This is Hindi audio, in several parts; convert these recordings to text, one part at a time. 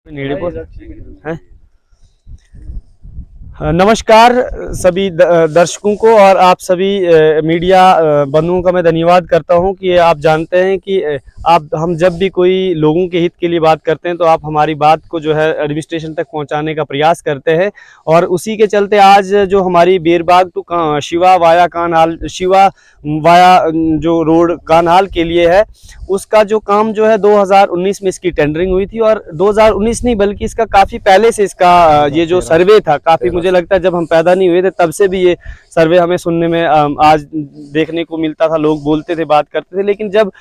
हैं। नमस्कार सभी दर्शकों को और आप सभी मीडिया बंधुओं का मैं धन्यवाद करता हूं कि आप जानते हैं कि हम जब भी कोई लोगों के हित के लिए बात करते हैं तो आप हमारी बात को जो है एडमिनिस्ट्रेशन तक पहुंचाने का प्रयास करते हैं। और उसी के चलते आज जो हमारी Berbag to Shiva via Kanhal, Shiva via जो रोड कान्हाल के लिए है, उसका जो काम जो है 2019 में इसकी टेंडरिंग हुई थी। और 2019 नहीं बल्कि इसका काफ़ी पहले से इसका ये जो सर्वे था, काफ़ी मुझे लगता है जब हम पैदा नहीं हुए थे तब से भी ये सर्वे हमें सुनने में आज देखने को मिलता था, लोग बोलते थे, बात करते थे। लेकिन जब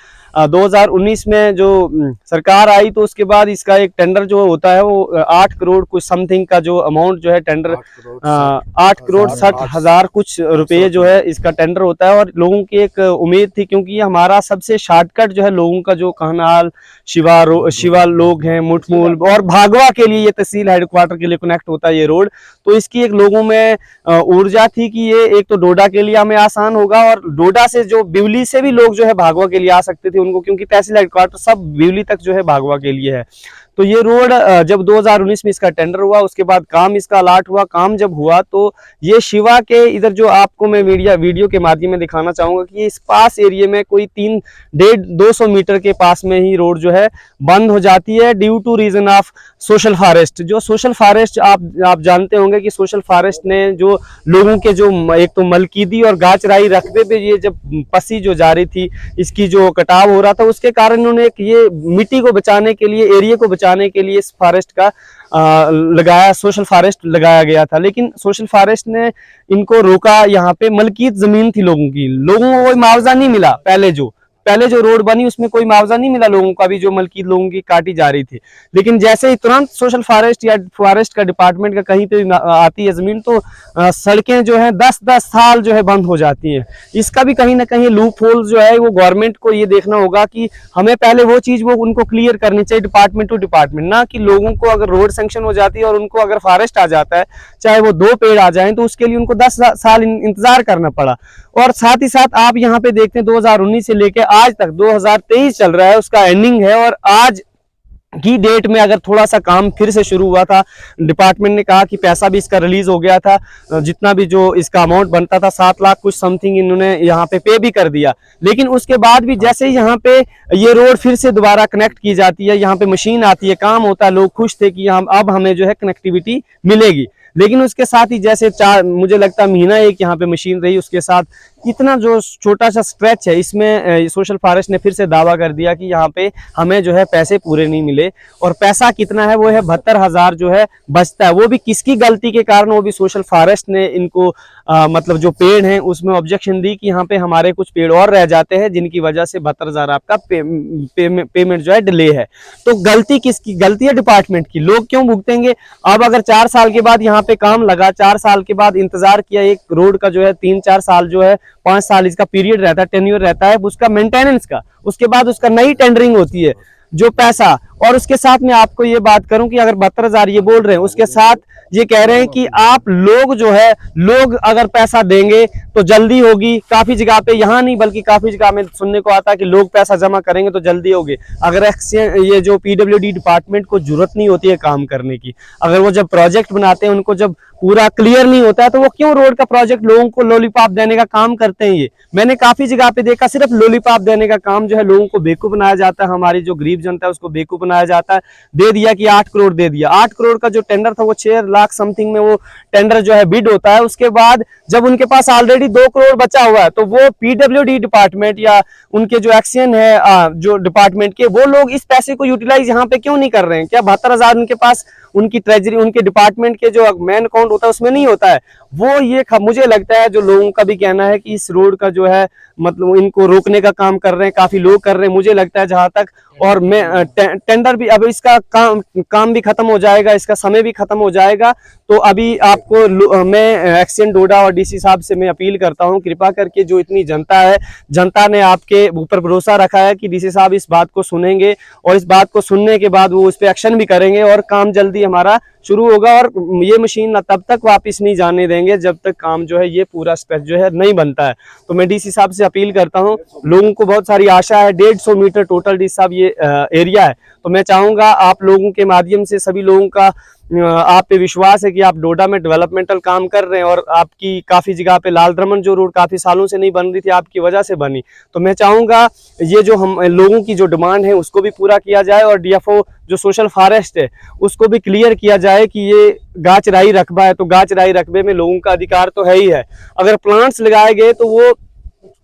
2019 में जो सरकार आई तो उसके बाद इसका एक टेंडर जो होता है वो 8 करोड़ कुछ समथिंग का जो अमाउंट जो है टेंडर 8 करोड़ 60 हजार कुछ रुपये जो है इसका टेंडर होता है। और लोगों की एक उम्मीद थी, क्योंकि ये हमारा सबसे शॉर्टकट जो है लोगों का जो कान्हाल शिवा लोग हैं, मुठमूल और भागवा के लिए ये तहसील हेडक्वार्टर के लिए कनेक्ट होता है ये रोड। तो इसकी एक लोगों में ऊर्जा थी कि ये एक तो डोडा के लिए हमें आसान होगा और डोडा से जो बिवली से भी लोग जो है भागवा के लिए आ सकते थे उनको, क्योंकि तहसील हेडक्वार्टर सब बिवली तक जो है भागवा के लिए है। तो ये रोड जब 2019 में इसका टेंडर हुआ, उसके बाद काम इसका अलाट हुआ। काम जब हुआ तो ये शिवा के इधर जो आपको मैं वीडियो के माध्यम में दिखाना चाहूंगा कि इस पास एरिया में कोई 200 मीटर के पास में ही रोड जो है बंद हो जाती है due to reason of social forest. जो सोशल फॉरेस्ट आप जानते होंगे कि सोशल फॉरेस्ट ने जो लोगों के जो एक तो मलकीदी और गाचराई रकबे पे ये जब पसी जो जा रही थी, इसकी जो कटाव हो रहा था, उसके कारण उन्होंने एक ये मिट्टी को बचाने के लिए, एरिया को बचाने के लिए इस फॉरेस्ट का लगाया, सोशल फॉरेस्ट लगाया गया था। लेकिन सोशल फॉरेस्ट ने इनको रोका। यहाँ पे मलकीत जमीन थी लोगों की, लोगों को कोई मुआवजा नहीं मिला। पहले जो रोड बनी उसमें कोई मुआवजा नहीं मिला लोगों का भी, जो मलकीत लोगों की काटी जा रही थी। लेकिन जैसे ही तुरंत सोशल फॉरेस्ट या फॉरेस्ट का डिपार्टमेंट का कहीं पे आती है जमीन तो सड़कें जो है 10-10 साल जो है बंद हो जाती हैं। इसका भी कहीं ना कहीं लूप होल जो है वो गवर्नमेंट को ये देखना होगा कि हमें पहले वो चीज वो उनको क्लियर करनी चाहिए डिपार्टमेंट टू डिपार्टमेंट, ना कि लोगों को अगर रोड सैंक्शन हो जाती है और उनको अगर फॉरेस्ट आ जाता है, चाहे वो 2 पेड़ आ जाए, तो उसके लिए उनको 10 साल इंतजार करना पड़ा। और साथ ही साथ आप यहाँ पे देखते हैं 2019 से लेकर आज तक 2023 चल रहा है, उसका एंडिंग है। और आज की डेट में अगर थोड़ा सा काम फिर से शुरू हुआ था, डिपार्टमेंट ने कहा कि पैसा भी इसका रिलीज हो गया था, जितना भी जो इसका अमाउंट बनता था 7 लाख कुछ समथिंग इन्होंने यहाँ पे भी कर दिया। लेकिन उसके बाद भी जैसे ही यहाँ पे ये रोड फिर से दोबारा कनेक्ट की जाती है, यहाँ पे मशीन आती है, काम होता है, लोग खुश थे कि अब हमें जो है कनेक्टिविटी मिलेगी। लेकिन उसके साथ ही जैसे मुझे लगता है महीना एक यहाँ पे मशीन रही, उसके साथ इतना जो छोटा सा स्ट्रेच है इसमें सोशल फॉरेस्ट ने फिर से दावा कर दिया कि यहाँ पे हमें जो है पैसे पूरे नहीं मिले। और पैसा कितना है वो है 72,000 जो है बचता है, वो भी किसकी गलती के कारण, वो भी सोशल फॉरेस्ट ने इनको मतलब जो पेड़ हैं उसमें ऑब्जेक्शन दी कि यहाँ पे हमारे कुछ पेड़ और रह जाते हैं जिनकी वजह से 72,000 आपका पेमेंट जो है डिले है। तो गलती किसकी? गलती है डिपार्टमेंट की। लोग क्यों भुगतेंगे? अब अगर 4 साल के बाद यहाँ पे काम लगा, 4 साल के बाद इंतजार किया, एक रोड का जो है 3-4 साल जो है 5 साल इसका पीरियड रहता है, टेन्योर रहता है उसका मेंटेनेंस का, उसके बाद उसका नई टेंडरिंग होती है जो पैसा। और उसके साथ में आपको ये बात करूं कि अगर 72,000 ये बोल रहे हैं, उसके साथ ये कह रहे हैं कि आप लोग जो है, लोग अगर पैसा देंगे तो जल्दी होगी। काफी जगह पे, यहाँ नहीं बल्कि काफी जगह में सुनने को आता है कि लोग पैसा जमा करेंगे तो जल्दी होगी। अगर ये जो पीडब्ल्यूडी डिपार्टमेंट को जरूरत नहीं होती है काम करने की, अगर वो जब प्रोजेक्ट बनाते हैं उनको जब पूरा क्लियर नहीं होता है तो वो क्यों रोड का प्रोजेक्ट लोगों को लॉलीपॉप देने का काम करते हैं? ये मैंने काफी जगह पे देखा, सिर्फ लॉलीपॉप देने का काम जो है, लोगों को बेवकूफ बनाया जाता है। हमारी जो गरीब जनता है उसको बेवकूफ बनाया जाता है। दे दिया कि 8 करोड़ दे दिया। 8 करोड़ का जो टेंडर था वो 6 लाख समथिंग में वो टेंडर जो है बिड होता है। उसके बाद जब उनके पास ऑलरेडी 2 करोड़ बचा हुआ है तो वो पीडब्ल्यूडी डिपार्टमेंट या उनके जो एक्शन है जो डिपार्टमेंट के, वो लोग इस पैसे को यूटिलाइज यहाँ पे क्यों नहीं कर रहे हैं? क्या 72,000 उनके पास, उनकी ट्रेजरी, उनके डिपार्टमेंट के जो मेन अकाउंट होता है उसमें नहीं होता है? वो ये मुझे लगता है जो लोगों का भी कहना है कि इस रोड का जो है मतलब इनको रोकने का काम कर रहे हैं, काफी लोग कर रहे हैं मुझे लगता है जहां तक। और मैं टेंडर भी अब इसका काम भी खत्म हो जाएगा, इसका समय भी खत्म हो जाएगा। तो अभी आपको मैं एक्सचेंज डोडा और डीसी साहब से मैं अपील करता हूं, कृपा करके जो इतनी जनता है, जनता ने आपके ऊपर भरोसा रखा है कि डीसी साहब इस बात को सुनेंगे और इस बात को सुनने के बाद वो उस पर एक्शन भी करेंगे और काम जल्दी हमारा शुरू होगा। और ये मशीन तब तक वापस नहीं जाने देंगे जब तक काम जो है ये पूरा स्पेस जो है नहीं बनता है। तो मैं डीसी साहब से अपील करता हूं, लोगों को बहुत सारी आशा है, 150 मीटर टोटल डीसी साहब ये एरिया है। तो मैं चाहूंगा आप लोगों के माध्यम से सभी लोगों का आप पे विश्वास है कि आप डोडा में डेवलपमेंटल काम कर रहे हैं और आपकी काफ़ी जगह पे लाल दमन जो रोड काफ़ी सालों से नहीं बन रही थी, आपकी वजह से बनी। तो मैं चाहूँगा ये जो हम लोगों की जो डिमांड है उसको भी पूरा किया जाए और डीएफओ जो सोशल फॉरेस्ट है उसको भी क्लियर किया जाए कि ये गाछ राई रकबा है, तो गाछ राई रकबे में लोगों का अधिकार तो है ही है। अगर प्लांट्स लगाए गए तो वो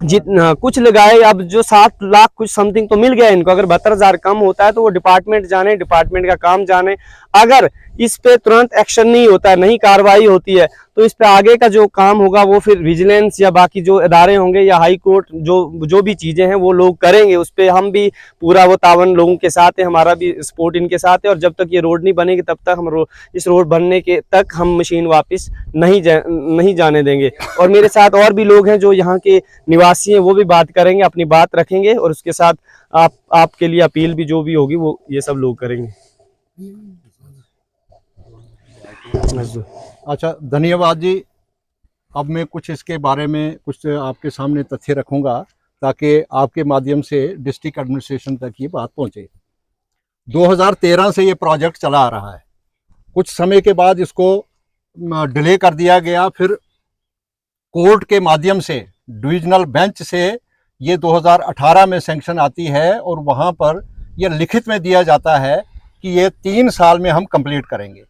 जितना कुछ लगाए, अब जो 7 लाख कुछ समथिंग तो मिल गया इनको, अगर 72,000 कम होता है तो वो डिपार्टमेंट जाने, डिपार्टमेंट का काम जाने। अगर इस पे तुरंत एक्शन नहीं होता है, नहीं कार्रवाई होती है, तो इस पे आगे का जो काम होगा वो फिर विजिलेंस या बाकी जो इदारे होंगे या हाई कोर्ट जो भी चीजें हैं वो लोग करेंगे। उस पे हम भी पूरा वो तावन लोगों के साथ है, हमारा भी सपोर्ट इनके साथ है। और जब तक ये रोड नहीं बनेगी तब तक हम इस रोड बनने के तक हम मशीन वापस नहीं जाने देंगे। और मेरे साथ और भी लोग हैं जो यहाँ के निवासी हैं, वो भी बात करेंगे, अपनी बात रखेंगे और उसके साथ आपके लिए अपील भी जो भी होगी वो ये सब लोग करेंगे। अच्छा, धन्यवाद जी। अब मैं कुछ इसके बारे में कुछ आपके सामने तथ्य रखूंगा ताकि आपके माध्यम से डिस्ट्रिक्ट एडमिनिस्ट्रेशन तक ये बात पहुंचे। 2013 से ये प्रोजेक्ट चला आ रहा है। कुछ समय के बाद इसको डिले कर दिया गया, फिर कोर्ट के माध्यम से डिविजनल बेंच से ये 2018 में सैंक्शन आती है और वहाँ पर यह लिखित में दिया जाता है कि ये 3 साल में हम कंप्लीट करेंगे।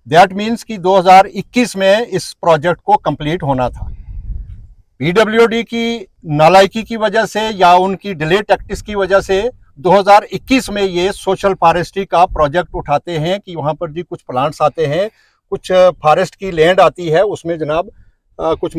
दैट मीन्स कि 2021 में इस प्रोजेक्ट को कंप्लीट होना था। पीडब्ल्यूडी की नालायकी की वजह से या उनकी डिले टैक्टिक्स की वजह से 2021 में ये सोशल फॉरेस्ट्री का प्रोजेक्ट उठाते हैं कि वहाँ पर जी कुछ प्लांट्स आते हैं, कुछ फॉरेस्ट की लैंड आती है, उसमें जनाब कुछ